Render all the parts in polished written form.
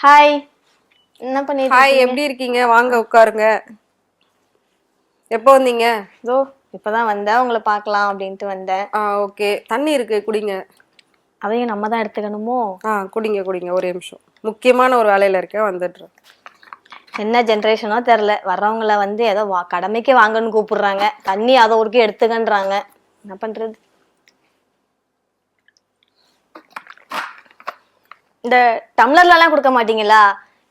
Hi. என்ன பண்ணிட்டு hi, இருக்கீங்க? எப்படி இருக்கீங்க? வாங்க உட்காருங்க. எப்போ வந்தீங்க? இதோ இப்பதான் வந்தேன், உங்களை பார்க்கலாம் அப்படின்ட்டு வந்தேன். ஓகே. தண்ணி இருக்கு, குடிங்க. அதையும் நம்ம தான் எடுத்துக்கணுமோ? குடிங்க குடிங்க, ஒரே நிமிஷம். முக்கியமான ஒரு வேலையில இருக்கேன், வந்துடுறேன். என்ன ஜென்ரேஷனோ தெரில, வர்றவங்கள வந்து ஏதோ கடமைக்கு வாங்கன்னு கூப்பிடுறாங்க, தண்ணி அதை ஒருக்கே எடுத்துக்கன்றாங்க. என்ன பண்றது? இந்த டம்ளர்லாம் கொடுக்க மாட்டீங்களா?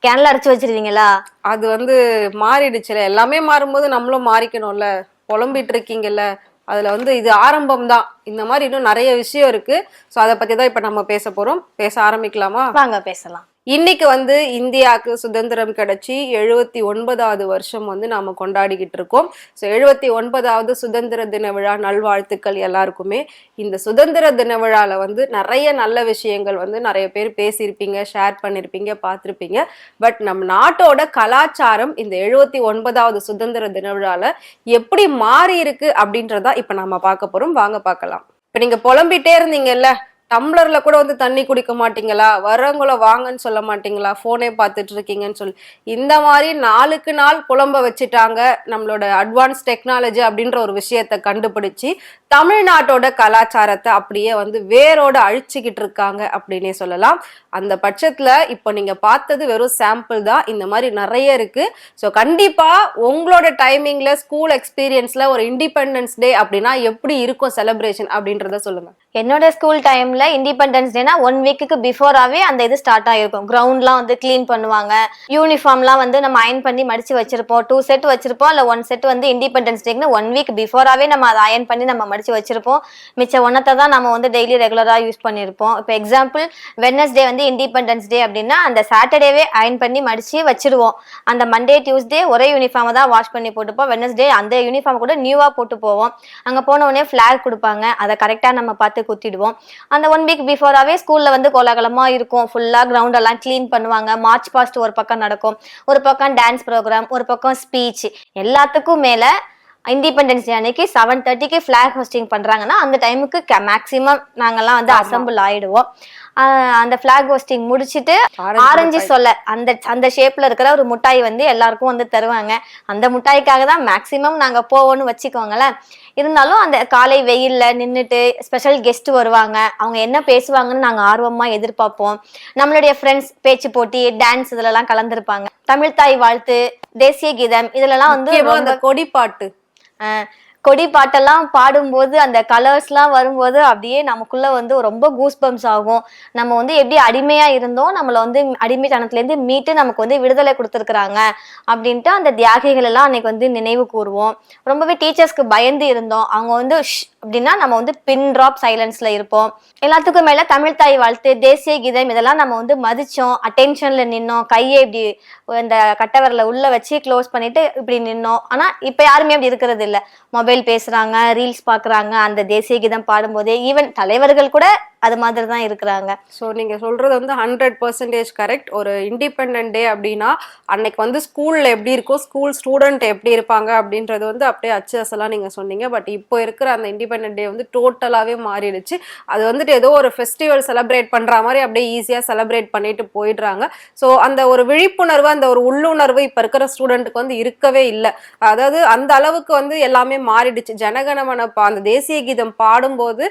கேன்ல அடைச்சு வச்சிருவீங்களா? அது வந்து மாறிடுச்சுல, எல்லாமே மாறும்போது நம்மளும் மாறிக்கணும்ல. புலம்பிட்டு இருக்கீங்கல்ல, அதுல வந்து இது ஆரம்பம் தான். இந்த மாதிரி இன்னும் நிறைய விஷயம் இருக்கு. ஸோ அதை பத்தி தான் இப்ப நம்ம பேச போறோம். பேச ஆரம்பிக்கலாமா? வாங்க பேசலாம். இன்னைக்கு வந்து இந்தியாவுக்கு சுதந்திரம் கிடைச்சி 79வது வருஷம் வந்து நாம கொண்டாடிக்கிட்டு இருக்கோம். ஸோ 79வது சுதந்திர தின விழா நல்வாழ்த்துக்கள் எல்லாருக்குமே. இந்த சுதந்திர தின விழால வந்து நிறைய நல்ல விஷயங்கள் வந்து நிறைய பேர் பேசியிருப்பீங்க, ஷேர் பண்ணியிருப்பீங்க, பார்த்துருப்பீங்க. பட் நம்ம நாட்டோட கலாச்சாரம் இந்த 79வது சுதந்திர தின விழால எப்படி மாறி இருக்கு அப்படின்றதா இப்ப நம்ம பார்க்க போறோம். வாங்க பார்க்கலாம். இப்ப நீங்க புலம்பிட்டே இருந்தீங்கல்ல, டம்ளர்ல கூட வந்து தண்ணி குடிக்க மாட்டீங்களா, வர்றவங்கள வாங்கன்னு சொல்ல மாட்டீங்களா, போனே பார்த்துட்டு இருக்கீங்கன்னு சொல்லி இந்த மாதிரி நாளுக்கு நாள் புலம்ப வச்சுட்டாங்க. நம்மளோட அட்வான்ஸ் டெக்னாலஜி அப்படின்ற ஒரு விஷயத்த கண்டுபிடிச்சு தமிழ்நாட்டோட கலாச்சாரத்தை அப்படியே வந்து வேரோட அழிச்சுக்கிட்டு இருக்காங்க அப்படின்னே சொல்லலாம். அந்த பட்சத்துல இப்போ நீங்க பார்த்தது வெறும் சாம்பிள் தான். இந்த மாதிரி நிறைய இருக்கு. ஸோ கண்டிப்பா உங்களோட டைமிங்ல ஸ்கூல் எக்ஸ்பீரியன்ஸ்ல ஒரு இண்டிபெண்டன்ஸ் டே அப்படின்னா எப்படி இருக்கும் செலிப்ரேஷன் அப்படின்றத சொல்லுங்க. என்னோட ஸ்கூல் டைம்ல இண்டிபெண்டன்ஸ் டேனா 1 வீக்குக்கு பிஃபோராவே அந்த இது ஸ்டார்ட் ஆகிருக்கும். கிரவுண்ட்லாம் வந்து கிளீன் பண்ணுவாங்க, யூனிஃபார்ம்லாம் வந்து நம்ம அயன் பண்ணி மடிச்சு வச்சிருப்போம். 2 செட் வச்சிருப்போம், இல்லை 1 செட் வந்து இண்டிபெண்டன்ஸ் டேக்கு 1 வீக் பிஃபோராவே நம்ம அதை அயன் பண்ணி நம்ம மடிச்சு வச்சிருப்போம். மிச்ச ஒன்னத்தை தான் நம்ம வந்து டெய்லி ரெகுலரா யூஸ் பண்ணியிருப்போம். இப்போ எக்ஸாம்பிள் வெட்னஸ்டே வந்து இண்டிபெண்டன்ஸ் டே அப்படின்னா அந்த சாட்டர்டேவே அயன் பண்ணி மடிச்சு வச்சிருவோம். அந்த மண்டே டியூஸ்டே ஒரே யூனிஃபார்மை தான் வாஷ் பண்ணி போட்டுப்போம். வெட்னஸ்டே அந்த யூனிஃபார்ம் கூட நியூவா போட்டு போவோம். அங்க போன உடனே ஃபிளாக் கொடுப்பாங்க, அதை கரெக்டா நம்ம பார்த்து குத்திடுவோம். அந்த 1 வீக் பிஃபோராவே ஸ்கூல்ல வந்து கோலாகலமா இருக்கும். ஃபுல்லா கிரவுண்ட் எல்லாம் கிளீன் பண்ணுவாங்க. மார்ச் பாஸ்ட் ஒரு பக்கம் நடக்கும், ஒரு பக்கம் டான்ஸ் ப்ரோக்ராம், ஒரு பக்கம் ஸ்பீச். எல்லாத்துக்கும் மேல இண்டிபெண்டன்ஸ் டே அன்னைக்கு 7:30க்கு ஃபிளாக் ஹோஸ்டிங் பண்றாங்கன்னா அந்த டைமுக்கு மேக்சிமம் நாங்கெல்லாம் வந்து அசம்பிள் ஆயிடுவோம். அந்த ஃபிளாக் ஹோஸ்டிங் முடிச்சுட்டு ஆரஞ்சு சொல்ல அந்த அந்த ஷேப்ல இருக்கிற ஒரு முட்டாய் வந்து எல்லாருக்கும் வந்து தருவாங்க. அந்த முட்டாய்க்காக தான் மேக்சிமம் நாங்க போவோம்னு வச்சுக்கோங்களேன். இருந்தாலும் அந்த காலை வெயில்ல நின்றுட்டு ஸ்பெஷல் கெஸ்ட் வருவாங்க, அவங்க என்ன பேசுவாங்கன்னு நாங்க ஆர்வமா எதிர்பார்ப்போம். நம்மளுடைய ஃப்ரெண்ட்ஸ் பேச்சு போட்டி, டான்ஸ் இதுலலாம் கலந்துருப்பாங்க. தமிழ்தாய் வாழ்த்து, தேசிய கீதம் இதுலலாம் வந்து கொடிப்பாட்டு கொடி பாட்டெல்லாம் பாடும்போது அந்த கலர்ஸ்லாம் வரும்போது அப்படியே நமக்குள்ள வந்து ரொம்ப கூஸ் பம்ப்ஸ் ஆகும். நம்ம வந்து எப்படி அடிமையா இருந்தோம், நம்மளை வந்து அடிமைத்தனத்துலேருந்து மீட்டு நமக்கு வந்து விடுதலை கொடுத்துருக்குறாங்க அப்படின்ட்டு அந்த தியாகிகள் எல்லாம் அன்னைக்கு வந்து நினைவு கூறுவோம். ரொம்பவே டீச்சர்ஸ்க்கு பயந்து இருந்தோம். அவங்க வந்து அப்படின்னா நம்ம வந்து பின் ட்ராப் சைலன்ஸ்ல இருப்போம். எல்லாத்துக்கும் மேல தமிழ்தாய் வாழ்த்து, தேசிய கீதம் இதெல்லாம் நம்ம வந்து மதிச்சோம், அட்டென்ஷன்ல நின்னோம், கையை இப்படி இந்த கட்டவரில் உள்ள வச்சு க்ளோஸ் பண்ணிட்டு இப்படி நின்னோம். ஆனா இப்ப யாருமே அப்படி இருக்கிறது இல்லை. மொபைல் பேசுறாங்க, ரீல்ஸ் பாக்குறாங்க. அந்த தேசிய கீதம் பாடும்போதே ஈவன் தலைவர்கள் கூட அது மாதிரி தான் இருக்கிறாங்க. ஸோ நீங்க சொல்றது வந்து 100% கரெக்ட். ஒரு இண்டிபெண்டன்ட் டே அப்படின்னா அன்னைக்கு வந்து ஸ்கூல்ல எப்படி இருக்கும், ஸ்கூல் ஸ்டூடெண்ட் எப்படி இருப்பாங்க அப்படின்றது வந்து அப்படியே அச்சு அசலாம் நீங்க சொன்னீங்க. பட் இப்போ இருக்கிற அந்த இண்டிபெண்டன்ட் டே வந்து டோட்டலாவே மாறிடுச்சு. அது வந்துட்டு ஏதோ ஒரு ஃபெஸ்டிவல் செலிப்ரேட் பண்ற மாதிரி அப்படியே ஈஸியா செலிப்ரேட் பண்ணிட்டு போயிடுறாங்க. ஸோ அந்த ஒரு விழிப்புணர்வு, அந்த ஒரு உள்ளுணர்வு இப்ப இருக்கிற ஸ்டூடெண்ட்டுக்கு வந்து இருக்கவே இல்லை. அதாவது அந்த அளவுக்கு வந்து எல்லாமே மாறிடுச்சு. ஜனகணமன அந்த தேசிய கீதம் பாடும்போது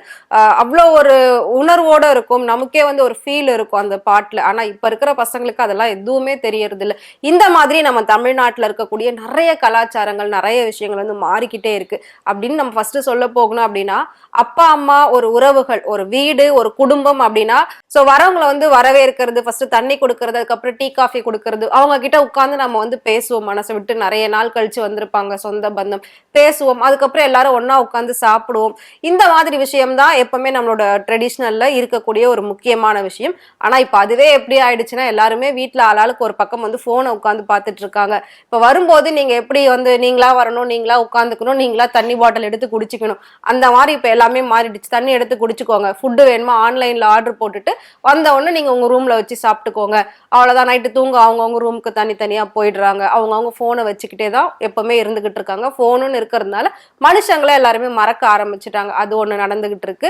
அவ்வளோ ஒரு உணர்வோட இருக்கும், நமக்கே வந்து ஒரு ஃபீல் இருக்கும் அந்த பாட்டுல. ஆனா இப்ப இருக்கிற பசங்களுக்கு அதெல்லாம் எதுவுமே தெரியறது இல்லை. இந்த மாதிரி நம்ம தமிழ்நாட்டுல இருக்கக்கூடிய நிறைய கலாச்சாரங்கள், நிறைய விஷயங்கள் வந்து மாறிக்கிட்டே இருக்கு. அப்படின்னு நம்ம ஃபர்ஸ்ட் சொல்ல போகணும் அப்படின்னா, அப்பா அம்மா, ஒரு உறவுகள், ஒரு வீடு, ஒரு குடும்பம் அப்படின்னா ஸோ வரவங்களை வந்து வரவேற்கிறது, ஃபர்ஸ்ட் தண்ணி கொடுக்கறது, அதுக்கப்புறம் டீ காஃபி கொடுக்கறது, அவங்க கிட்ட உட்காந்து நம்ம வந்து பேசுவோம். மனசை விட்டு நிறைய நாள் கழிச்சு வந்திருப்பாங்க, சொந்த பந்தம், பேசுவோம். அதுக்கப்புறம் எல்லாரும் ஒன்னா உட்காந்து சாப்பிடுவோம். இந்த மாதிரி விஷயம் தான் எப்பவுமே நம்மளோட ட்ரெடிஷ்னல் இருக்கக்கூடிய ஒரு முக்கியமான விஷயம். ஆனா இப்ப அதுவே எப்படி ஆயிடுச்சுன்னா, எல்லாருமே வீட்டுல ஆளாளுக்கு ஒரு பக்கம் வந்து போனை உட்காந்து பார்த்துட்டு இருக்காங்க. இப்ப வரும்போது நீங்க எப்படி வந்து நீங்களா வரணும், நீங்களா உட்காந்துக்கணும், நீங்களா தண்ணி பாட்டில் எடுத்து குடிச்சுக்கணும், அந்த மாதிரி இப்ப எல்லாமே மாறிடுச்சு. தண்ணி எடுத்து குடிச்சுக்கோங்க, ஃபுட்டு வேணுமா ஆன்லைன்ல ஆர்டர் போட்டுட்டு வந்த உடனே நீங்க உங்க ரூம்ல வச்சு சாப்பிட்டுக்கோங்க, அவ்வளவுதான். நைட்டு தூங்க அவங்கவுங்க ரூமுக்கு தனித்தனியா போயிடுறாங்க. அவங்கவுங்க போனை வச்சுக்கிட்டே தான் எப்பவுமே இருந்துகிட்டு இருக்காங்க. போனுன்னு இருக்கிறதுனால மனுஷங்களே எல்லாருமே மறக்க ஆரம்பிச்சுட்டாங்க. அது ஒண்ணு நடந்துகிட்டு இருக்கு.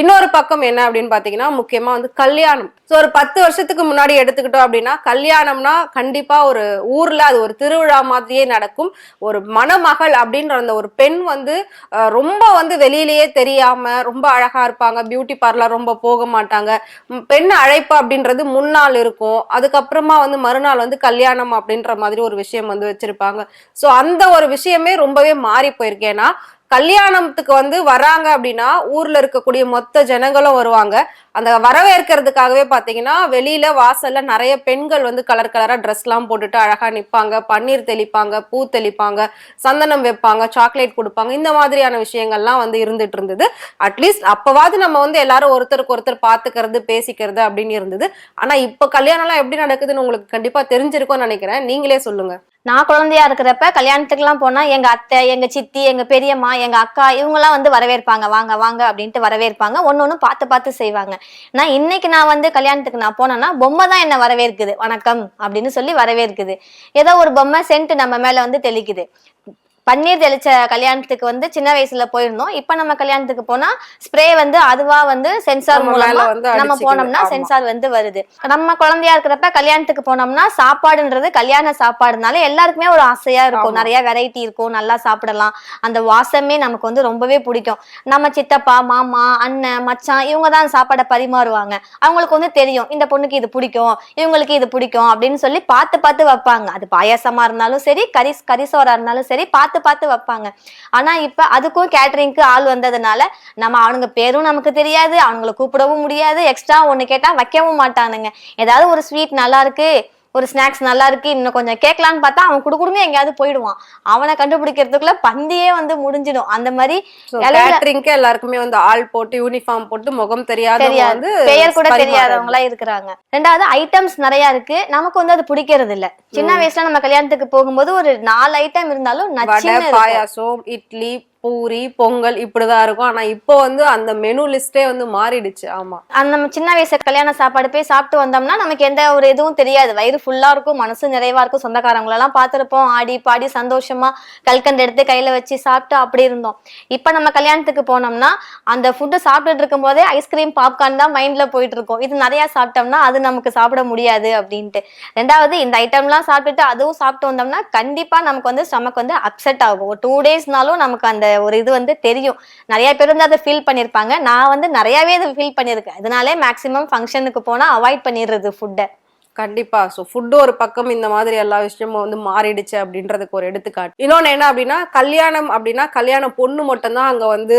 இன்னொரு பக்கம் என்ன அப்படின்னு பாத்தீங்கன்னா முக்கியமா வந்து கல்யாணம். ஸோ ஒரு 10 வருஷத்துக்கு முன்னாடி எடுத்துக்கிட்டோம் அப்படின்னா கல்யாணம்னா கண்டிப்பா ஒரு ஊர்ல அது ஒரு திருவிழா மாதிரியே நடக்கும். ஒரு மணமகள் அப்படின்ற அந்த ஒரு பெண் வந்து ரொம்ப வந்து வெளியிலேயே தெரியாம ரொம்ப அழகா இருப்பாங்க. பியூட்டி பார்லர் ரொம்ப போக மாட்டாங்க. பெண் அழைப்பு அப்படின்றது முன்னாள் இருக்கும். அதுக்கப்புறமா வந்து மறுநாள் வந்து கல்யாணம் அப்படின்ற மாதிரி ஒரு விஷயம் வந்து வச்சிருப்பாங்க. ஸோ அந்த ஒரு விஷயமே ரொம்பவே மாறி போயிருக்கு. ஏன்னா கல்யாணத்துக்கு வந்து வராங்க அப்படின்னா ஊர்ல இருக்கக்கூடிய மொத்த ஜனங்களும் வருவாங்க. அந்த வரவேற்கிறதுக்காகவே பாத்தீங்கன்னா வெளியில வாசல்ல நிறைய பெண்கள் வந்து கலர் கலரா ட்ரெஸ் எல்லாம் போட்டுட்டு அழகா நிப்பாங்க. பன்னீர் தெளிப்பாங்க, பூ தெளிப்பாங்க, சந்தனம் வைப்பாங்க, சாக்லேட் கொடுப்பாங்க. இந்த மாதிரியான விஷயங்கள்லாம் வந்து இருந்துட்டு இருந்தது. அட்லீஸ்ட் அப்பவாது நம்ம வந்து எல்லாரும் ஒருத்தருக்கு ஒருத்தர் பாத்துக்கிறது, பேசிக்கிறது அப்படின்னு இருந்தது. ஆனா இப்ப கல்யாணம் எல்லாம் எப்படி நடக்குதுன்னு உங்களுக்கு கண்டிப்பா தெரிஞ்சிருக்கும்னு நினைக்கிறேன். நீங்களே சொல்லுங்க. நான் குழந்தையா இருக்கிறப்ப கல்யாணத்துக்குலாம் போனா எங்க அத்தை, எங்க சித்தி, எங்க பெரியம்மா, எங்க அக்கா இவங்கெல்லாம் வந்து வரவேற்பாங்க. வாங்க வாங்க அப்படின்ட்டு வரவேற்பாங்க. ஒன்னொன்னு பார்த்து பார்த்து செய்வாங்க. இன்னைக்கு நான் வந்து கல்யாணத்துக்கு நான் போனேன்னா பொம்மை தான் என்ன வரவேற்குது. வணக்கம் அப்படின்னு சொல்லி வரவேற்குது. ஏதோ ஒரு பொம்மை சென்ட் நம்ம மேல வந்து தெளிக்குது. பன்னீர் தெளிச்ச கல்யாணத்துக்கு வந்து சின்ன வயசுல போயிருந்தோம். இப்ப நம்ம கல்யாணத்துக்கு போனா ஸ்ப்ரே வந்து அதுவா வந்து சென்சார் மூலமா நம்ம போனோம்னா சென்சார் வந்து வருது. நம்ம குழந்தையா இருக்கிறப்ப கல்யாணத்துக்கு போனோம்னா சாப்பாடுன்றது கல்யாண சாப்பாடுனால எல்லாருக்குமே ஒரு ஆசையா இருக்கும். நிறைய வெரைட்டி இருக்கும், நல்லா சாப்பிடலாம். அந்த வாசமே நமக்கு வந்து ரொம்பவே பிடிக்கும். நம்ம சித்தப்பா, மாமா, அண்ணன், மச்சான் இவங்க தான் சாப்பாடை பரிமாறுவாங்க. அவங்களுக்கு வந்து தெரியும் இந்த பொண்ணுக்கு இது பிடிக்கும், இவங்களுக்கு இது பிடிக்கும் அப்படின்னு சொல்லி பார்த்து பார்த்து வைப்பாங்க. அது பாயாசமா இருந்தாலும் சரி, கரிசோரா இருந்தாலும் சரி பார்த்து பார்த்து வைப்பாங்க. ஆனா இப்ப அதுக்கும் கேட்டரிங்க்கு ஆள் வந்ததுனால நம்ம அவனுங்க பேரும் நமக்கு தெரியாது, அவங்களை கூப்பிடவும் முடியாது. எக்ஸ்ட்ரா ஒண்ணு கேட்டா வைக்கவும் மாட்டானுங்க. ஏதாவது ஒரு ஸ்வீட் நல்லா இருக்கு, ஒரு ஸ்நாக்ஸ் நல்லா இருக்கு, இன்னும் கொஞ்சம் கேட்கலான்னு பார்த்தா அவன் குடுக்குடுமே எங்கேயாவது போயிடுவான். அவனை கண்டுபிடிக்கிறதுக்குள்ள பந்தியே வந்து முடிஞ்சிடும். அந்த மாதிரி எல்லாருக்குமே வந்து ஆள் போட்டு யூனிஃபார்ம் போட்டு முகம் தெரியாது, பெயர் கூட தெரியாதவங்களா இருக்கிறாங்க. ரெண்டாவது ஐட்டம்ஸ் நிறைய இருக்கு. நமக்கு வந்து அது பிடிக்கிறது இல்ல. சின்ன வயசுல நம்ம கல்யாணத்துக்கு போகும்போது ஒரு 4 ஐட்டம் இருந்தாலும் பாயாசம், இட்லி, பூரி, பொங்கல் இப்படிதான் இருக்கும். ஆனா இப்போ வந்து அந்த மெனு லிஸ்டே வந்து மாறிடுச்சு. ஆமா, நம்ம சின்ன வயசு கல்யாண சாப்பாடு போய் சாப்பிட்டு வந்தோம்னா நமக்கு எந்த ஒரு இதுவும் தெரியாது. வயிறு ஃபுல்லா இருக்கும், மனசு நிறைவா இருக்கும். சொந்தக்காரங்களெல்லாம் பார்த்திருப்போம், ஆடி பாடி சந்தோஷமா கல்கண்டு எடுத்து கையில வச்சு சாப்பிட்டு அப்படி இருந்தோம். இப்ப நம்ம கல்யாணத்துக்கு போனோம்னா அந்த ஃபுட்டு சாப்பிட்டுட்டு இருக்கும் போதே ஐஸ்கிரீம், பாப்கார்ன் தான் மைண்ட்ல போயிட்டு இருக்கும். இது நிறைய சாப்பிட்டோம்னா அது நமக்கு சாப்பிட முடியாது அப்படின்ட்டு. ரெண்டாவது இந்த ஐட்டம்லாம் சாப்பிட்டுட்டு அதுவும் சாப்பிட்டு வந்தோம்னா கண்டிப்பா நமக்கு வந்து ஸ்டமக் வந்து அப்செட் ஆகும். ஒரு 2 டேஸ்னாலும் நமக்கு அந்த ஒரு இது வந்து தெரியும். நிறைய பேர் வந்து அதை ஃபீல் பண்ணிருப்பாங்க. நான் வந்து நிறையவே அதை ஃபீல் பண்ணிருக்கேன். இதனாலே மேக்சிமம் ஃபங்க்ஷனுக்கு போனா அவாய்ட் பண்ணிடுறது ஃபுட்டை. கண்டிப்பா. ஸோ ஃபுட்டு ஒரு பக்கம் இந்த மாதிரி எல்லா விஷயமும் வந்து மாறிடுச்சு அப்படின்றதுக்கு ஒரு எடுத்துக்காட்டு. இன்னொன்னு என்ன அப்படின்னா கல்யாணம் அப்படின்னா கல்யாண பொண்ணு மட்டும்தான் அங்க வந்து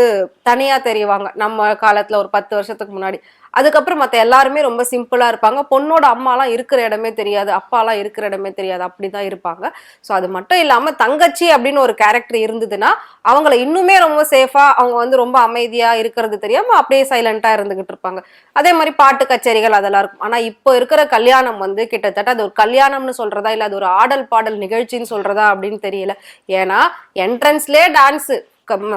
தனியா தெரிவாங்க. நம்ம காலத்துல ஒரு 10 வருஷத்துக்கு முன்னாடி. அதுக்கப்புறம் மற்ற எல்லாருமே ரொம்ப சிம்பிளா இருப்பாங்க. பொண்ணோட அம்மாலாம் இருக்கிற இடமே தெரியாது, அப்பாலாம் இருக்கிற இடமே தெரியாது, அப்படிதான் இருப்பாங்க. ஸோ அது மட்டும் இல்லாம தங்கச்சி அப்படின்னு ஒரு கேரக்டர் இருந்ததுன்னா அவங்கள இன்னுமே ரொம்ப சேஃபா, அவங்க வந்து ரொம்ப அமைதியா இருக்கிறது தெரியாம அப்படியே சைலண்டா இருந்துகிட்டு இருப்பாங்க. அதே மாதிரி பாட்டு கச்சேரிகள் அதெல்லாம் இருக்கும். ஆனா இப்போ இருக்கிற கல்யாணம் வந்து கிட்டத்தட்ட அது ஒரு கல்யாணம்னு சொல்றதா இல்ல அது ஒரு ஆடல் பாடல் நிகழ்ச்சின்னு சொல்றதா அப்படின்னு தெரியல. ஏன்னா என்ட்ரன்ஸ்லயே டான்ஸ்,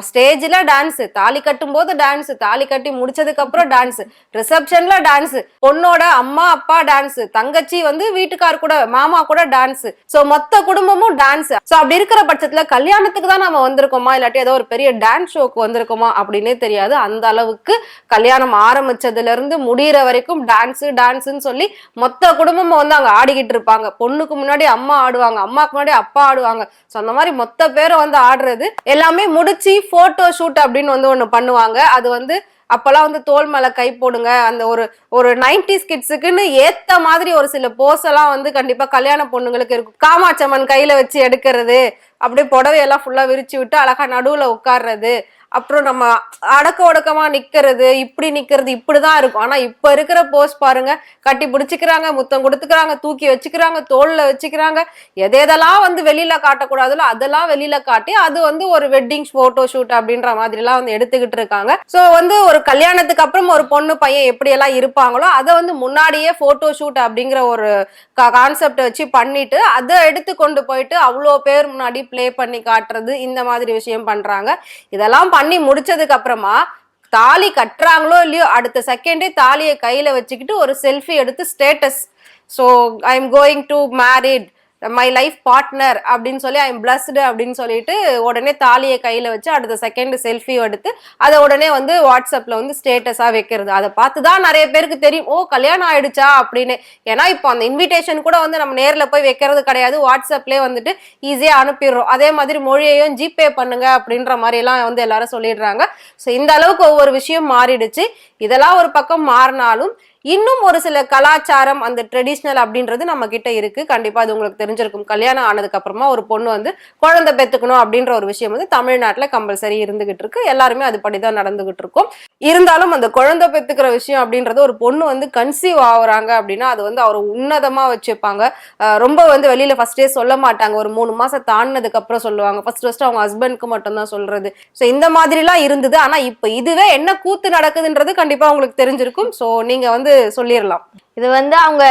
ஸ்டேஜ்ல டான்ஸ், தாலி கட்டும் போது டான்ஸ், தாலி கட்டி முடிச்சதுக்கு அப்புறம் டான்ஸ், ரிசப்ஷன்ல டான்ஸ், பொண்ணோட அம்மா அப்பா டான்ஸ், தங்கச்சி வந்து வீட்டுக்கார் கூட மாமா கூட டான்ஸ். சோ மொத்த குடும்பமும் டான்ஸ். சோ அப்படி இருக்கிற பட்சத்துல கல்யாணத்துக்கு தான் நம்ம வந்திருக்கோமா இல்லாட்டி ஏதோ ஒரு பெரிய டான்ஸ் ஷோக்கு வந்திருக்கோமா அப்படின்னே தெரியாது. அந்த அளவுக்கு கல்யாணம் ஆரம்பிச்சதுல இருந்து முடிகிற வரைக்கும் டான்ஸ் டான்ஸ்ன்னு சொல்லி மொத்த குடும்பமும் வந்து அங்க ஆடிக்கிட்டு இருப்பாங்க. பொண்ணுக்கு முன்னாடி அம்மா ஆடுவாங்க, அம்மாக்கு முன்னாடி அப்பா ஆடுவாங்க. சோ அந்த மாதிரி மொத்த பேரும் வந்து ஆடுறது எல்லாமே முடிச்சு போட்டோ ஷூட் அப்படின்னு வந்து ஒண்ணு பண்ணுவாங்க. அது வந்து அப்பெல்லாம் வந்து தோல் மேல கை போடுங்க, அந்த ஒரு 90s கிட்ஸுக்குன்னு ஏத்த மாதிரி ஒரு சில போஸ் எல்லாம் வந்து கண்டிப்பா கல்யாண பொண்ணுங்களுக்கு இருக்கும். காமாட்சம்மன் கையில வச்சு எடுக்கிறது, அப்படியே புடவையெல்லாம் ஃபுல்லா விரிச்சு விட்டு அழகா நடுவுல உட்கார்றது, அப்புறம் நம்ம அடக்க ஒடக்கமா நிக்கிறது, இப்படி நிக்கிறது, இப்படிதான் இருக்கும். ஆனா இப்ப இருக்கிற போஸ் பாருங்க, கட்டி பிடிச்சுக்கிறாங்க, முத்தம் கொடுத்துக்கிறாங்க, தூக்கி வச்சுக்கிறாங்க, தோல்ல வச்சுக்கிறாங்க. எதெல்லாம் வந்து வெளியில காட்டக்கூடாதுல அதெல்லாம் வெளியில காட்டி அது வந்து ஒரு வெட்டிங் போட்டோ ஷூட் அப்படின்ற மாதிரி எல்லாம் வந்து எடுத்துக்கிட்டு இருக்காங்க. சோ வந்து ஒரு கல்யாணத்துக்கு அப்புறம் ஒரு பொண்ணு பையன் எப்படி எல்லாம் இருப்பாங்களோ அதை வந்து முன்னாடியே போட்டோ ஷூட் அப்படிங்கிற ஒரு கான்செப்ட் வச்சு பண்ணிட்டு அதை எடுத்து கொண்டு போயிட்டு அவ்வளோ பேர் முன்னாடி பிளே பண்ணி காட்டுறது, இந்த மாதிரி விஷயம் பண்றாங்க. இதெல்லாம் பண்ணி முடிச்சதுக்கு அப்புறமா தாலி கட்டுறாங்களோ இல்லையோ அடுத்த செகண்டே தாலியை கையில வச்சுக்கிட்டு ஒரு செல்ஃபி எடுத்து status, so I am going to married, my life partner அப்படின்னு சொல்லி ஐ எம் பிளஸ்டு அப்படின்னு சொல்லிட்டு உடனே தாலியை கையில வச்சு அடுத்த செகண்ட் செல்ஃபி எடுத்து அதை உடனே வந்து வாட்ஸ்அப்ல வந்து ஸ்டேட்டஸா வைக்கிறது. அதை பார்த்துதான் நிறைய பேருக்கு தெரியும், ஓ கல்யாணம் ஆயிடுச்சா அப்படின்னு. ஏன்னா இப்போ அந்த இன்விடேஷன் கூட வந்து நம்ம நேர்ல போய் வைக்கிறது கிடையாது, வாட்ஸ்அப்லயே வந்துட்டு ஈஸியா அனுப்பிடுறோம். அதே மாதிரி மொழியையும் ஜிபே பண்ணுங்க அப்படின்ற மாதிரி எல்லாம் வந்து எல்லாரும் சொல்லிடுறாங்க. ஸோ இந்த அளவுக்கு ஒவ்வொரு விஷயம் மாறிடுச்சு. இதெல்லாம் ஒரு பக்கம் மாறினாலும் இன்னும் ஒரு சில கலாச்சாரம் அந்த ட்ரெடிஷ்னல் அப்படின்றது நம்ம கிட்ட இருக்கு. கண்டிப்பா அது உங்களுக்கு தெரிஞ்சிருக்கும். கல்யாணம் ஆனதுக்கு அப்புறமா ஒரு பொண்ணு வந்து குழந்தை பெத்துக்கணும் அப்படின்ற ஒரு விஷயம் வந்து தமிழ்நாட்டுல கம்பல்சரி இருந்துகிட்டு இருக்கு. எல்லாருமே அதுபடிதான் நடந்துகிட்டு இருக்கும். இருந்தாலும் அந்த குழந்தை பெத்துக்கிற விஷயம் அப்படின்றது ஒரு பொண்ணு வந்து கன்சீவ் ஆகுறாங்க அப்படின்னா அது வந்து அவர் உன்னதமா வச்சுப்பாங்க. ரொம்ப வந்து வெளியில ஃபர்ஸ்டே சொல்ல மாட்டாங்க, ஒரு 3 மாசம் தாண்டினதுக்கு அப்புறம் சொல்லுவாங்க. ஃபர்ஸ்ட் அவங்க ஹஸ்பண்ட்க்கு மட்டும் தான் சொல்றது. ஸோ இந்த மாதிரி எல்லாம் இருந்தது. ஆனா இப்ப இதுவே என்ன கூத்து நடக்குதுன்றது கண்டிப்பா உங்களுக்கு தெரிஞ்சிருக்கும். ஸோ நீங்க வந்து சொல்லிடலாம். இது வந்து அவங்க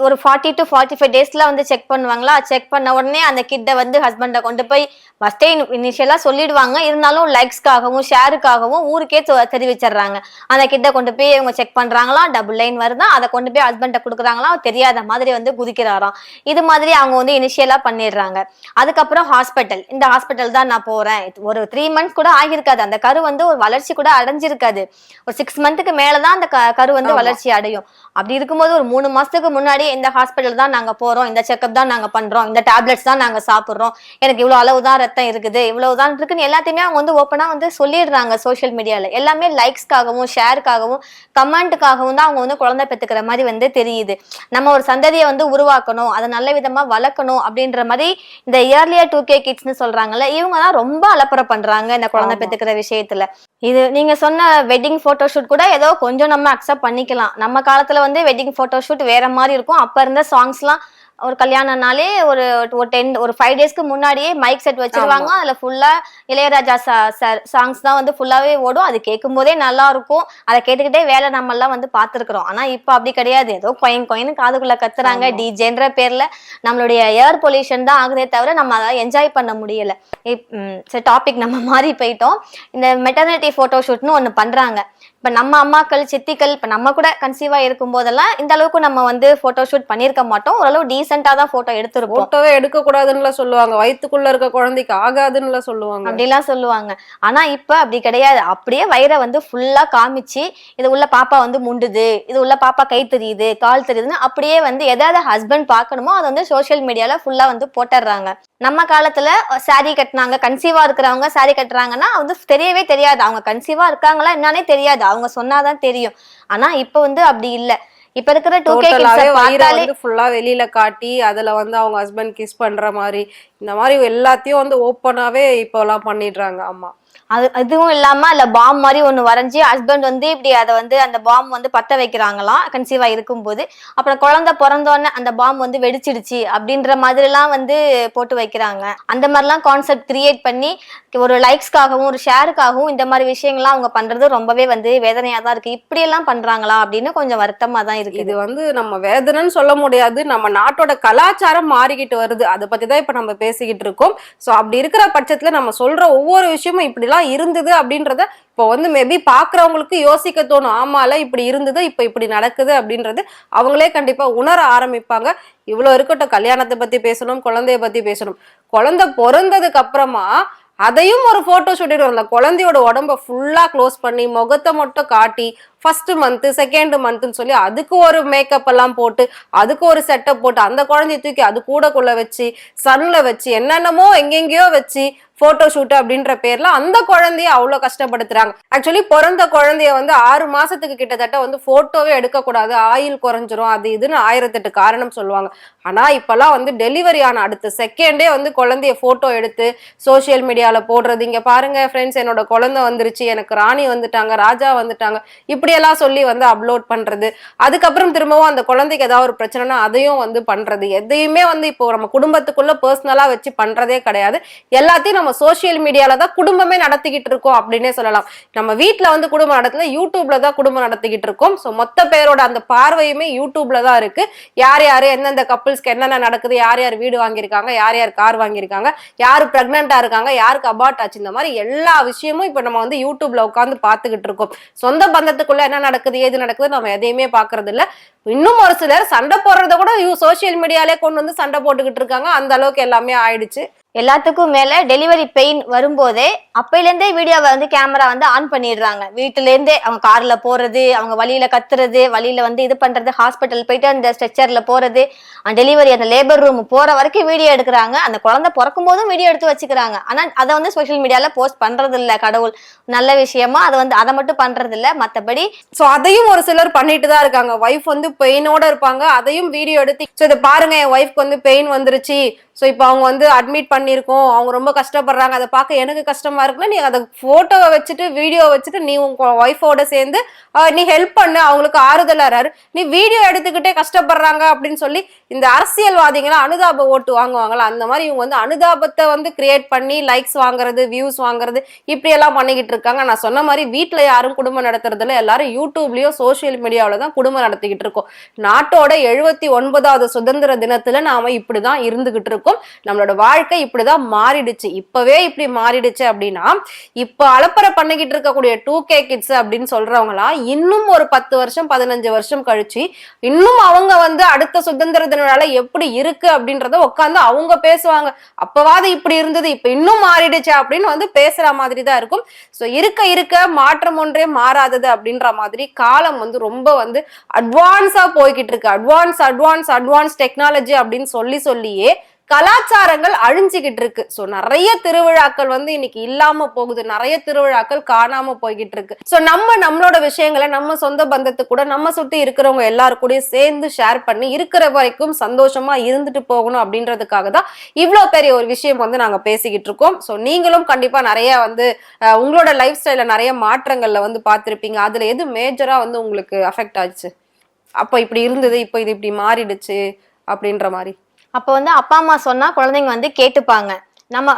ஒரு 40 to 45 டேஸ்ல வந்து செக் பண்ணுவாங்களா, செக் பண்ண உடனே அந்த கிட்ட வந்து ஹஸ்பண்டை கொண்டு போய் ஃபர்ஸ்டே இனிஷியலா சொல்லிடுவாங்க. இருந்தாலும் லைக்ஸ்க்காகவும் ஷேருக்காகவும் ஊருக்கே தெரிவிச்சிடுறாங்க. அந்த கிட்ட கொண்டு போய் இவங்க செக் பண்றாங்களா, டபுள் லைன் வருதா, அதை கொண்டு போய் ஹஸ்பண்டை கொடுக்குறாங்களா, தெரியாத மாதிரி வந்து குதிக்கிறாராம். இது மாதிரி அவங்க வந்து இனிஷியலா பண்ணிடுறாங்க. அதுக்கப்புறம் ஹாஸ்பிட்டல், இந்த ஹாஸ்பிட்டல் தான் நான் போறேன். ஒரு 3 மந்த்ஸ் கூட ஆகியிருக்காது, அந்த கரு வந்து ஒரு வளர்ச்சி கூட அடைஞ்சிருக்காது. ஒரு 6 மந்த்துக்கு மேலதான் அந்த கரு வந்து வளர்ச்சி அடையும். அப்படி இருக்கும்போது ஒரு 3 மாசத்துக்கு முன்னாடி இந்த ஹாஸ்பிட்டல் தான் நாங்க போறோம், இந்த செக்அப் தான் நாங்க பண்றோம், இந்த டேப்லெட்ஸ் தான் நாங்க சாப்பிடுறோம், எனக்கு இவ்வளவு அளவுதான் ரத்தம் இருக்குது, இவ்வளவுதான் இருக்குன்னு எல்லாத்தையுமே அவங்க வந்து ஓப்பனா வந்து சொல்லிடுறாங்க சோசியல் மீடியால. எல்லாமே லைக்ஸ்க்காகவும் ஷேருக்காகவும் கமெண்ட்டுக்காகவும் தான் அவங்க வந்து குழந்தை பெத்துக்கிற மாதிரி வந்து தெரியுது. நம்ம ஒரு சந்ததியை வந்து உருவாக்கணும், அதை நல்ல விதமா வளர்க்கணும் அப்படின்ற மாதிரி இந்த இயர்லியர் 2K கிட்ஸ்னு சொல்றாங்கல்ல, இவங்க தான் ரொம்ப அலப்பறை பண்றாங்க இந்த குழந்தை பெத்துக்கிற விஷயத்துல. இது நீங்க சொன்ன வெட்டிங் போட்டோ ஷூட் கூட ஏதோ கொஞ்சம் நம்ம அக்செப்ட் பண்ணிக்கலாம். நம்ம காலத்துல வந்து வெட்டிங் போட்டோ ஷூட் வேற மாதிரி இருக்கும். அப்ப இருந்த சாங்ஸ்லாம் ஒரு கல்யாணம்னாலே ஒரு 5 டேஸ்க்கு முன்னாடியே மைக் செட் வச்சிருவாங்க. அதுல ஃபுல்லா இளையராஜா சாங்ஸ் தான் வந்து ஃபுல்லாவே ஓடும். அது கேட்கும் போதே நல்லா இருக்கும். அதை கேட்டுக்கிட்டே வேலை நம்ம எல்லாம் வந்து பாத்துருக்கிறோம். ஆனா இப்ப அப்படி கிடையாது. ஏதோ கொயின்னு காதுக்குள்ள கத்துறாங்க. டிஜேன்ற பேர்ல நம்மளுடைய ஏர் பொல்யூஷன் தான் ஆகுதே தவிர நம்ம அதை என்ஜாய் பண்ண முடியல. டாபிக் நம்ம மாறி போயிட்டோம். இந்த மெட்டர்னிட்டி போட்டோ ஷூட்னு ஒண்ணு பண்றாங்க. இப்ப நம்ம அம்மாக்கள் சித்திகள் இப்ப நம்ம கூட கன்சீவா இருக்கும் போதெல்லாம் இந்த அளவுக்கு நம்ம வந்து போட்டோ ஷூட் பண்ணிருக்க மாட்டோம். ஓரளவு டீசென்டா தான் போட்டோ எடுத்திருப்போம். போட்டோவே எடுக்க கூடாதுன்னு சொல்லுவாங்க, வயிற்றுக்குள்ள இருக்க குழந்தைக்கு ஆகாதுன்னு சொல்லுவாங்க, அப்படிலாம் சொல்லுவாங்க. ஆனா இப்ப அப்படி கிடையாது. அப்படியே வயிறை வந்து ஃபுல்லா காமிச்சு இது உள்ள பாப்பா வந்து முண்டுது, இது உள்ள பாப்பா கை தெரியுது, கால் தெரியுதுன்னு அப்படியே வந்து எதாவது ஹஸ்பண்ட் பாக்கணுமோ அதை வந்து சோசியல் மீடியால ஃபுல்லா வந்து போட்டுடுறாங்க. நம்ம காலத்துல சாரி கட்டினாங்க, கன்சீவா இருக்கிறவங்க சாரி கட்டுறாங்கன்னா வந்து தெரியவே தெரியாது, அவங்க கன்சீவா இருக்காங்களா என்னன்னே தெரியாது, அவங்க சொன்னாதான் தெரியும். ஆனா இப்ப வந்து அப்படி இல்ல. இப்ப இருக்கிற 2K கிட்ஸ் ஃபுல்லா வெளியில காட்டி அதுல வந்து அவங்க ஹஸ்பண்ட் கிஸ் பண்ற மாதிரி இந்த மாதிரி எல்லாத்தையும் வந்து ஓப்பனாவே இப்ப எல்லாம் பண்ணிடுறாங்க. ஆமா, அதுவும் இல்லாம இல்ல பாம் மாதிரி ஒண்ணு வரைஞ்சி ஹஸ்பண்ட் வந்து இப்படி அதை வந்து அந்த பாம் வந்து பத்த வைக்கிறாங்களாம் கன்சீவா இருக்கும்போது. அப்புறம் குழந்தை பிறந்தோடனே அந்த பாம் வந்து வெடிச்சிடுச்சு அப்படின்ற மாதிரி எல்லாம் வந்து போட்டு வைக்கிறாங்க. அந்த மாதிரிலாம் கான்செப்ட் கிரியேட் பண்ணி ஒரு லைக்ஸ்க்காகவும் ஒரு ஷேருக்காகவும் இந்த மாதிரி விஷயங்கள்லாம் அவங்க பண்றது ரொம்பவே வந்து வேதனையா தான் இருக்கு. இப்படி எல்லாம் பண்றாங்களா அப்படின்னு கொஞ்சம் வருத்தமா தான் இருக்கு. இது வந்து நம்ம வேதனைன்னு சொல்ல முடியாது, நம்ம நாட்டோட கலாச்சாரம் மாறிக்கிட்டு வருது. அதை பத்தி தான் இப்ப நம்ம பேசிக்கிட்டு இருக்கோம். சோ அப்படி இருக்கிற பட்சத்துல நம்ம சொல்ற ஒவ்வொரு விஷயமும் இப்படி இருந்தது அப்படின்றத இப்போ வந்து மேபி பாக்குறவங்களுக்கு யோசிக்க தோணும், ஆமால இப்படி இருந்தது இப்ப இப்படி நடக்குது அப்படின்றது அவங்களே கண்டிப்பா உணர ஆரம்பிப்பாங்க. இவ்வளவு இருக்கட்டும், கல்யாணத்தை பத்தி பேசணும், குழந்தைய பத்தி பேசணும். குழந்தை பிறந்ததுக்கு அப்புறமா அதையும் ஒரு போட்டோ ஷூட் அந்த குழந்தையோட உடம்ப ஃபுல்லா க்ளோஸ் பண்ணி முகத்தை மட்டும் காட்டி ஃபர்ஸ்ட் மந்த் செகண்ட் மந்த்னு சொல்லி அதுக்கு ஒரு மேக்கப் எல்லாம் போட்டு அதுக்கு ஒரு செட்டப் போட்டு அந்த குழந்தைய தூக்கி அது கூடக்குள்ள வச்சு சன்ல வச்சு என்னென்னமோ எங்கெங்கயோ வச்சு போட்டோ ஷூட் அப்படின்ற பேர்ல அந்த குழந்தைய அவ்வளவு கஷ்டப்படுத்துறாங்க. ஆக்சுவலி பிறந்த குழந்தைய வந்து 6 மாசத்துக்கு கிட்டத்தட்ட வந்து போட்டோவே எடுக்கக்கூடாது, ஆயில் குறைஞ்சிரும், அது இதுன்னு 1008 காரணம் சொல்லுவாங்க. ஆனா இப்பெல்லாம் வந்து டெலிவரி ஆன அடுத்த செகண்டே வந்து குழந்தைய போட்டோ எடுத்து சோசியல் மீடியால போடுறது. இங்க பாருங்க ஃப்ரெண்ட்ஸ், என்னோட குழந்தை வந்துருச்சு, எனக்கு ராணி வந்துட்டாங்க, ராஜா வந்துட்டாங்க, இப்படியெல்லாம் சொல்லி வந்து அப்லோட் பண்றது. அதுக்கப்புறம் திரும்பவும் அந்த குழந்தைக்கு ஏதாவது ஒரு பிரச்சனைனா அதையும் வந்து பண்றது. எதையுமே வந்து இப்போ நம்ம குடும்பத்துக்குள்ள பர்சனலா வச்சு பண்றதே கிடையாது. எல்லாத்தையும் நம்ம சோசியல் மீடியால தான் குடும்பமே நடத்திக்கிட்டு இருக்கோம் அப்படின்னே சொல்லலாம். நம்ம வீட்டுல வந்து குடும்பம் நடத்தல, யூடியூப்ல தான் குடும்பம் நடத்திக்கிட்டு இருக்கோம். ஸோ மொத்த பேரோட அந்த பார்வையுமே யூடியூப்ல தான் இருக்கு. யார் யாரு எந்தெந்த கப்பிள்ஸ்க்கு என்னென்ன நடக்குது, யார் யார் வீடு வாங்கியிருக்காங்க, யார் யார் கார் வாங்கியிருக்காங்க, யாரு பிரெக்னெண்டா இருக்காங்க, யாருக்கு அபார்ட் ஆச்சு, இந்த மாதிரி எல்லா விஷயமும் இப்ப நம்ம வந்து யூடியூப்ல உட்காந்து பாத்துக்கிட்டு இருக்கோம். சொந்த பந்தத்துக்குள்ள என்ன நடக்குது ஏது நடக்குது நம்ம எதையுமே பாக்குறது இல்ல. இன்னும் ஒரு சிலர் சண்டை போடுறத கூட சோசியல் மீடியாலே கொண்டு வந்து சண்டை போட்டுக்கிட்டு இருக்காங்க. அந்த அளவுக்கு எல்லாமே ஆயிடுச்சு. எல்லாத்துக்கும் மேல டெலிவரி பெயின் வரும்போதே அப்பையில இருந்தே வீடியோவை வந்து கேமரா வந்து ஆன் பண்ணிடுறாங்க. வீட்டுல இருந்தே அவங்க கார்ல போறது, அவங்க வழியில கத்துறது, வழியில வந்து இது பண்றது, ஹாஸ்பிட்டல் போயிட்டு அந்த ஸ்ட்ரெச்சர்ல போறது, டெலிவரி அந்த லேபர் ரூம் போற வரைக்கும் வீடியோ எடுக்கிறாங்க. அந்த குழந்தை பிறக்கும் போதும் வீடியோ எடுத்து வச்சுக்கிறாங்க. ஆனா அதை வந்து சோசியல் மீடியால போஸ்ட் பண்றது இல்ல. கடவுள் நல்ல விஷயமா அதை வந்து அதை மட்டும் பண்றது இல்ல. மத்தபடி சோ அதையும் ஒரு சிலர் பண்ணிட்டு தான் இருக்காங்க. ஒய்ஃப் வந்து பெயினோட இருப்பாங்க, அதையும் வீடியோ எடுத்து இதை பாருங்க என் ஒய்ஃப்க்கு வந்து பெயின் வந்துருச்சு, ஸோ இப்போ அவங்க வந்து அட்மிட் பண்ணியிருக்கோம், அவங்க ரொம்ப கஷ்டப்படுறாங்க, அதை பார்க்க எனக்கு கஷ்டமா இருக்குன்னா நீ அதை போட்டோவை வச்சுட்டு வீடியோ வச்சுட்டு நீ உங்க ஒய்ஃபோட சேர்ந்து நீ ஹெல்ப் பண்ணு, அவங்களுக்கு ஆறுதலாரு. நீ வீடியோ எடுத்துக்கிட்டே கஷ்டப்படுறாங்க அப்படின்னு சொல்லி இந்த அரசியல்வாதிகளை அனுதாப ஓட்டு வாங்குவாங்களா, அந்த மாதிரி இவங்க வந்து அனுதாபத்தை வந்து கிரியேட் பண்ணி லைக்ஸ் வாங்குறது, வியூஸ் வாங்குறது, இப்படி எல்லாம் பண்ணிக்கிட்டு இருக்காங்க. நான் சொன்ன மாதிரி வீட்டுல யாரும் குடும்பம் நடத்துறதுல, எல்லாரும் யூடியூப்லயோ சோசியல் மீடியாவில தான் குடும்பம் நடத்திக்கிட்டு இருக்கோம். நாட்டோட 79வது சுதந்திர தினத்துல நாம இப்படிதான் இருந்துகிட்டு இருக்கோம். நம்மளோட வாழ்க்கை இப்படிதான் மாறிடுச்சு. இப்பவே இப்படி மாறிடுச்சு அப்படின்னா இப்ப அலப்பறை பண்ணிக்கிட்டு இருக்கக்கூடிய 2K கிட்ஸ் அப்படின்னு சொல்றவங்களா இன்னும் ஒரு 10 வருஷம் 15 வருஷம் கழிச்சு இன்னும் அவங்க வந்து அடுத்த சுதந்திர தினால எப்படி இருக்கு அப்படின்றத உட்காந்து அவங்க பேசுவாங்க. அப்பவாது இப்படி இருந்தது, இப்ப இன்னும் மாறிடுச்சு அப்படின்னு வந்து பேசுற மாதிரி தான் இருக்கும். சோ இருக்க இருக்க மாற்றம் ஒன்றே மாறாதது அப்படின்ற மாதிரி காலம் வந்து ரொம்ப வந்து அட்வான்ஸா போய்கிட்டு இருக்கு. அட்வான்ஸ் டெக்னாலஜி அப்படின்னு சொல்லியே கலாச்சாரங்கள் அழிஞ்சுகிட்டு இருக்கு. சோ நிறைய திருவிழாக்கள் வந்து இன்னைக்கு இல்லாம போகுது, நிறைய திருவிழாக்கள் காணாம போய்கிட்டு இருக்கு. சோ நம்மளோட விஷயங்களை நம்ம சொந்த பந்தத்து கூட நம்ம சுத்தி இருக்கிறவங்க எல்லாரும் கூட சேர்ந்து ஷேர் பண்ணி இருக்கிற வரைக்கும் சந்தோஷமா இருந்துட்டு போகணும் அப்படின்றதுக்காக தான் இவ்வளவு பெரிய ஒரு விஷயம் வந்து நாங்க பேசிக்கிட்டு இருக்கோம். சோ நீங்களும் கண்டிப்பா நிறைய வந்து உங்களோட லைஃப் ஸ்டைல நிறைய மாற்றங்கள்ல வந்து பார்த்திருப்பீங்க. அதுல எது மேஜரா வந்து உங்களுக்கு அஃபெக்ட் ஆச்சு, அப்ப இப்படி இருந்தது இப்ப இது இப்படி மாறிடுச்சு அப்படின்ற மாதிரி? அப்போ வந்து அப்பா அம்மா சொன்னா குழந்தைங்க வந்து கேட்டுப்பாங்க. நம்ம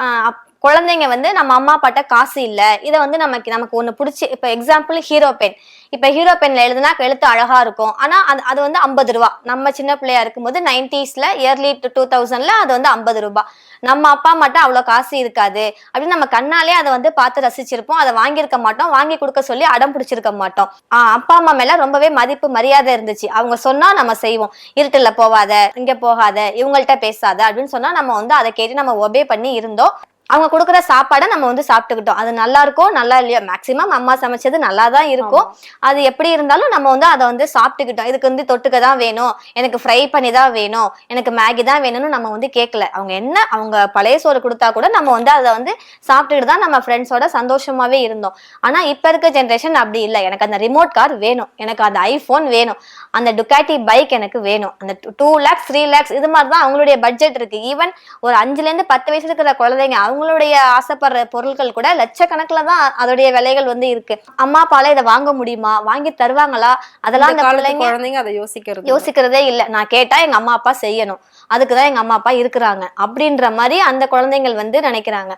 குழந்தைங்க வந்து நம்ம அம்மா அப்பாட்ட காசு இல்ல, இதை வந்து நமக்கு ஒண்ணு பிடிச்சி, இப்ப எக்ஸாம்பிள் ஹீரோ பென், இப்ப ஹீரோ பென்ல எழுதுனா எழுத்து அழகா இருக்கும். ஆனா அது வந்து 50 ரூபா. நம்ம சின்ன பிள்ளையா இருக்கும்போது 90ஸ்ல இயர்லி 2000ல அது வந்து 50 ரூபாய். நம்ம அப்பா அம்மாட்ட அவ்வளவு காசு இருக்காது அப்படின்னு நம்ம கண்ணாலே அதை வந்து பார்த்து ரசிச்சிருப்போம். அதை வாங்கியிருக்க மாட்டோம், வாங்கி கொடுக்க சொல்லி அடம் பிடிச்சிருக்க மாட்டோம். அப்பா அம்மா மேல ரொம்பவே மதிப்பு மரியாதை இருந்துச்சு. அவங்க சொன்னா நம்ம செய்வோம். இருட்டுல போவாத, இங்க போகாத, இவங்கள்ட்ட பேசாத அப்படின்னு சொன்னா நம்ம வந்து அதை கேட்டு நம்ம ஒபே பண்ணி இருந்தோம். அவங்க கொடுக்குற சாப்பாடை நம்ம வந்து சாப்பிட்டுக்கிட்டோம். அது நல்லா இருக்கும் நல்லா இல்லையோ, மேக்சிமம் அம்மா சமைச்சது நல்லா தான் இருக்கும். அது எப்படி இருந்தாலும் நம்ம வந்து அதை வந்து சாப்பிட்டுக்கிட்டோம். இதுக்கு வந்து தொட்டுக்க தான் வேணும், எனக்கு ஃப்ரை பண்ணி தான் வேணும், எனக்கு மேகி தான் வேணும்னு நம்ம வந்து கேட்கல. அவங்க என்ன அவங்க பழைய சோறு கொடுத்தா கூட நம்ம வந்து அதை வந்து சாப்பிட்டுக்கிட்டு தான் நம்ம ஃப்ரெண்ட்ஸோட சந்தோஷமாவே இருந்தோம். ஆனா இப்ப இருக்க ஜென்ரேஷன் அப்படி இல்லை. எனக்கு அந்த ரிமோட் கார் வேணும், எனக்கு அந்த ஐபோன் வேணும், அந்த டுக்காட்டி பைக் எனக்கு வேணும், அந்த 2 lakhs 3 lakhs இது மாதிரி தான் அவங்களுடைய பட்ஜெட் இருக்கு. ஈவன் ஒரு 5ல இருந்து 10 வயசு இருக்கிற குழந்தைங்க அவங்களுடைய ஆசைப்படுற பொருட்கள் கூட லட்சக்கணக்கில் தான் அதோடைய விலைகள் வந்து இருக்கு. அம்மா அப்பால இதை வாங்க முடியுமா, வாங்கி தருவாங்களா, அதெல்லாம் அந்த குழந்தைங்க அதை யோசிக்கிறதே இல்லை. நான் கேட்டா எங்க அம்மா அப்பா செய்யணும், அதுக்குதான் எங்க அம்மா அப்பா இருக்கிறாங்க அப்படின்ற மாதிரி அந்த குழந்தைகள் வந்து நினைக்கிறாங்க.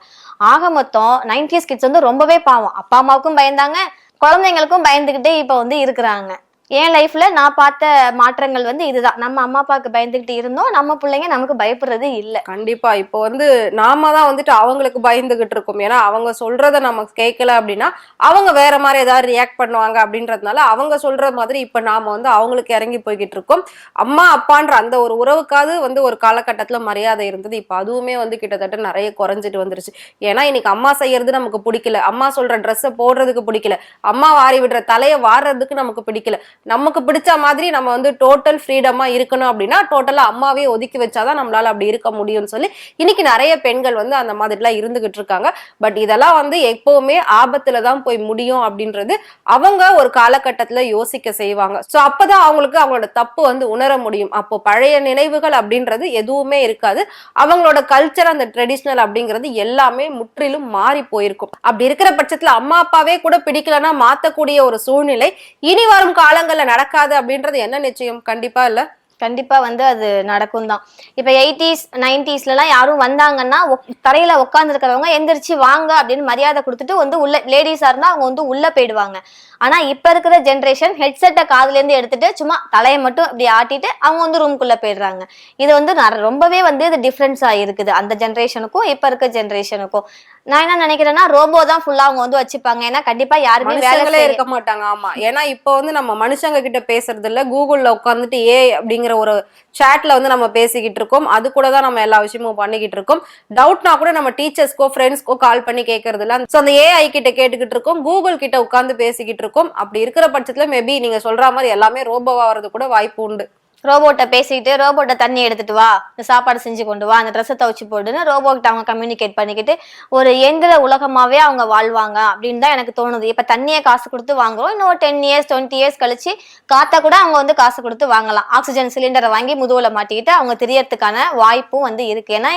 ஆக மொத்தம் 90s கிட்ஸ் வந்து ரொம்பவே பாவம். அப்பா அம்மாவுக்கும் பயந்தாங்க, குழந்தைங்களுக்கும் பயந்துகிட்டே இப்ப வந்து இருக்கிறாங்க. என் லைஃப்ல நான் பார்த்த மாற்றங்கள் வந்து இதுதான். நம்ம அம்மா அப்பாவுக்கு பயந்துகிட்டு இருந்தோம், நம்ம பிள்ளைங்க நமக்கு பயப்படுறது இல்லை. கண்டிப்பா இப்போ வந்து நாம தான் வந்துட்டு அவங்களுக்கு பயந்துகிட்டு இருக்கோம். ஏன்னா அவங்க சொல்றத நம்ம கேட்கல அப்படின்னா அவங்க வேற மாதிரி ஏதாவது ரியாக்ட் பண்ணுவாங்க அப்படின்றதுனால அவங்க சொல்ற மாதிரி இப்ப நாம வந்து அவங்களுக்கு இறங்கி போய்கிட்டு இருக்கோம். அம்மா அப்பான்ற அந்த ஒரு உறவுக்காவது வந்து ஒரு காலகட்டத்துல மரியாதை இருந்தது. இப்ப அதுவுமே வந்து கிட்டத்தட்ட நிறைய குறைஞ்சிட்டு வந்துருச்சு. ஏன்னா இன்னைக்கு அம்மா செய்யறது நமக்கு பிடிக்கல, அம்மா சொல்ற ட்ரெஸ்ஸை போடுறதுக்கு பிடிக்கல, அம்மா வாரி விடுற தலையை வாடுறதுக்கு நமக்கு பிடிக்கல. நமக்கு பிடிச்ச மாதிரி நம்ம வந்து டோட்டல் ஃப்ரீடமா இருக்கணும் அப்படின்னா டோட்டலா அம்மாவே ஒதுக்கி வச்சாதான் நம்மளால அப்படி இருக்க முடியும்னு சொல்லி இன்னைக்கு நிறைய பெண்கள் வந்து அந்த மாதிரிலாம் இருந்துகிட்டு இருக்காங்க. பட் இதெல்லாம் வந்து எப்பவுமே ஆபத்துலதான் போய் முடியும் அப்படின்றது அவங்க ஒரு காலகட்டத்துல யோசிக்க செய்வாங்க. சோ அப்பதான் அவங்களுக்கு அவங்களோட தப்பு வந்து உணர முடியும். அப்போ பழைய நினைவுகள் அப்படின்றது எதுவுமே இருக்காது. அவங்களோட கல்ச்சர் அந்த ட்ரெடிஷ்னல் அப்படிங்கிறது எல்லாமே முற்றிலும் மாறி போயிருக்கும். அப்படி இருக்கிற பட்சத்துல அம்மா அப்பாவே கூட பிடிக்கலன்னா மாத்தக்கூடிய ஒரு சூழ்நிலை இனி வரும் காலங்கள் நடக்காது அப்படின்றது என்ன நிச்சயம்? கண்டிப்பா இல்ல. கண்டிப்பா வந்து அது நடக்கும் தான். இப்ப 80s 90ஸ்லாம் யாரும் வந்தாங்கன்னா தரையில உட்கார்ந்து இருக்கிறவங்க எந்திரிச்சு வாங்க அப்படின்னு மரியாதை கொடுத்துட்டு வந்து உள்ள, லேடிஸா இருந்தா அவங்க வந்து உள்ள போயிடுவாங்க. ஆனா இப்ப இருக்கிற ஜென்ரேஷன் ஹெட்செட்டை காதுல இருந்து எடுத்துட்டு சும்மா தலையை மட்டும் இப்படி ஆட்டிட்டு அவங்க வந்து ரூம்குள்ள போயிடுறாங்க. இது வந்து ரொம்பவே வந்து இது டிஃபரன்ஸா இருக்குது அந்த ஜென்ரேஷனுக்கும் இப்ப இருக்க ஜென்ரேஷனுக்கும். நான் என்ன நினைக்கிறேன்னா ரோபோ தான் ஃபுல்லா அவங்க வந்து வச்சுப்பாங்க. ஏன்னா கண்டிப்பா யாருமே வேலை மனுஷங்களே இருக்க மாட்டாங்க. ஆமா, ஏன்னா இப்போ வந்து நம்ம மனுஷங்க கிட்ட பேசுறது இல்ல, கூகுள்ல உட்காந்துட்டு அப்படிங்கிற ஒரு சாட்ல வந்து நம்ம பேசிக்கிட்டு இருக்கோம். அது கூட தான் நம்ம எல்லா விஷயமும் பண்ணிக்கிட்டு இருக்கோம். டவுட்னா கூட நம்ம டீச்சர்ஸ்க்கோ ஃப்ரெண்ட்ஸ்க்கோ கால் பண்ணி கேட்கறது இல்ல. ஸோ அந்த ஏஐ கிட்ட கேட்டுக்கிட்டு இருக்கோம், கூகுள் கிட்ட உட்காந்து பேசிக்கிட்டு இருக்கோம். அப்படி இருக்கிற பட்சத்துல மேபி நீங்க சொல்ற மாதிரி எல்லாமே ரோபோவா வர்றது கூட வாய்ப்பு உண்டு. ரோபோட்ட பேசிட்டு ரோபோட்ட தண்ணி எடுத்துட்டு வா, சாப்பாடு செஞ்சு கொண்டு வா, அந்த ட்ரெஸ்ஸை துவைச்சு போடுன்னு ரோபோக்கிட்ட அவங்க கம்யூனிகேட் பண்ணிக்கிட்டு ஒரு இயந்திர உலகமாவே அவங்க வாழ்வாங்க அப்படின்னு தான் எனக்கு தோணுது. இப்ப தண்ணியை காசு கொடுத்து வாங்குறோம், இன்னும் 10 இயர்ஸ் 20 இயர்ஸ் கழிச்சு காத்தா கூட அவங்க வந்து காசு கொடுத்து வாங்கலாம். ஆக்சிஜன் சிலிண்டரை வாங்கி முதுகுல மாட்டிக்கிட்டு அவங்க தெரியறதுக்கான வாய்ப்பும் வந்து இருக்கு. ஏன்னா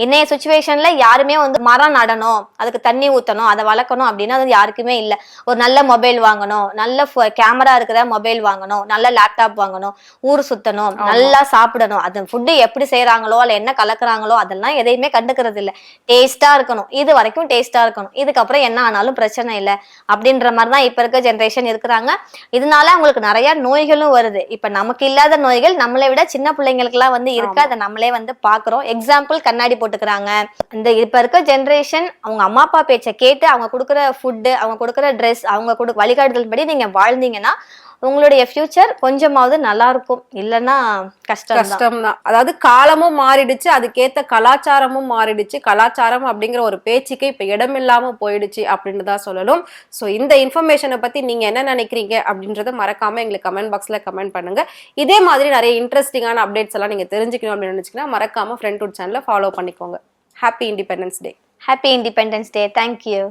இன்னைய சுச்சுவேஷன்ல யாருமே வந்து மரம் நடணும், அதுக்கு தண்ணி ஊத்தணும், அதை வளர்க்கணும் அப்படின்னு அது யாருக்குமே இல்லை. ஒரு நல்ல மொபைல் வாங்கணும், நல்ல கேமரா இருக்கிற மொபைல் வாங்கணும், நல்ல லேப்டாப் வாங்கணும், ஊர் சுத்தணும், நல்லா சாப்பிடணும், அது ஃபுட்டு எப்படி செய்யறாங்களோ அல்ல என்ன கலக்குறாங்களோ அதெல்லாம் எதையுமே கண்டுக்கிறது இல்லை. டேஸ்டா இருக்கணும், இது வரைக்கும் டேஸ்டா இருக்கணும், இதுக்கப்புறம் என்ன ஆனாலும் பிரச்சனை இல்லை அப்படின்ற மாதிரிதான் இப்ப இருக்க ஜென்ரேஷன் இருக்கிறாங்க. இதனால அவங்களுக்கு நிறைய நோய்களும் வருது. இப்ப நமக்கு இல்லாத நோய்கள் நம்மளை விட சின்ன பிள்ளைங்களுக்கு எல்லாம் வந்து இருக்கு. அதை நம்மளே வந்து பாக்குறோம். எக்ஸாம்பிள் கண்ணாடி போட்டுக்கிறாங்க. இந்த இப்ப இருக்க ஜென்ரேஷன் அவங்க அம்மா அப்பா பேச்சை கேட்டு அவங்க கொடுக்குற ஃபுட்டு, அவங்க கொடுக்குற ட்ரெஸ், அவங்க வழிகாட்டுதல் படி நீங்க வாழ்ந்தீங்கன்னா உங்களுடைய ஃபியூச்சர் கொஞ்சமாவது நல்லா இருக்கும். இல்லைன்னா கஷ்டம் தான். அதாவது காலமும் மாறிடுச்சு, அதுக்கேத்த கலாச்சாரமும் மாறிடுச்சு. கலாச்சாரம் அப்படிங்கிற ஒரு பேச்சுக்கு இப்ப இடமில்லாம போயிடுச்சு அப்படின்னு தான் சொல்லணும். ஸோ இந்த இன்ஃபர்மேஷனை பத்தி நீங்க என்ன நினைக்கிறீங்க அப்படின்றத மறக்காம எங்களுக்கு கமெண்ட் பாக்ஸ்ல கமெண்ட் பண்ணுங்க. இதே மாதிரி நிறைய இன்ட்ரெஸ்டிங்கான அப்டேட்ஸ் எல்லாம் நீங்க தெரிஞ்சுக்கணும் அப்படின்னு நினைச்சீங்கன்னா மறக்காம ஃப்ரெண்ட்வுட் சேனலை ஃபாலோ பண்ணிக்கோங்க. Happy independence day. Happy independence day. Thank you.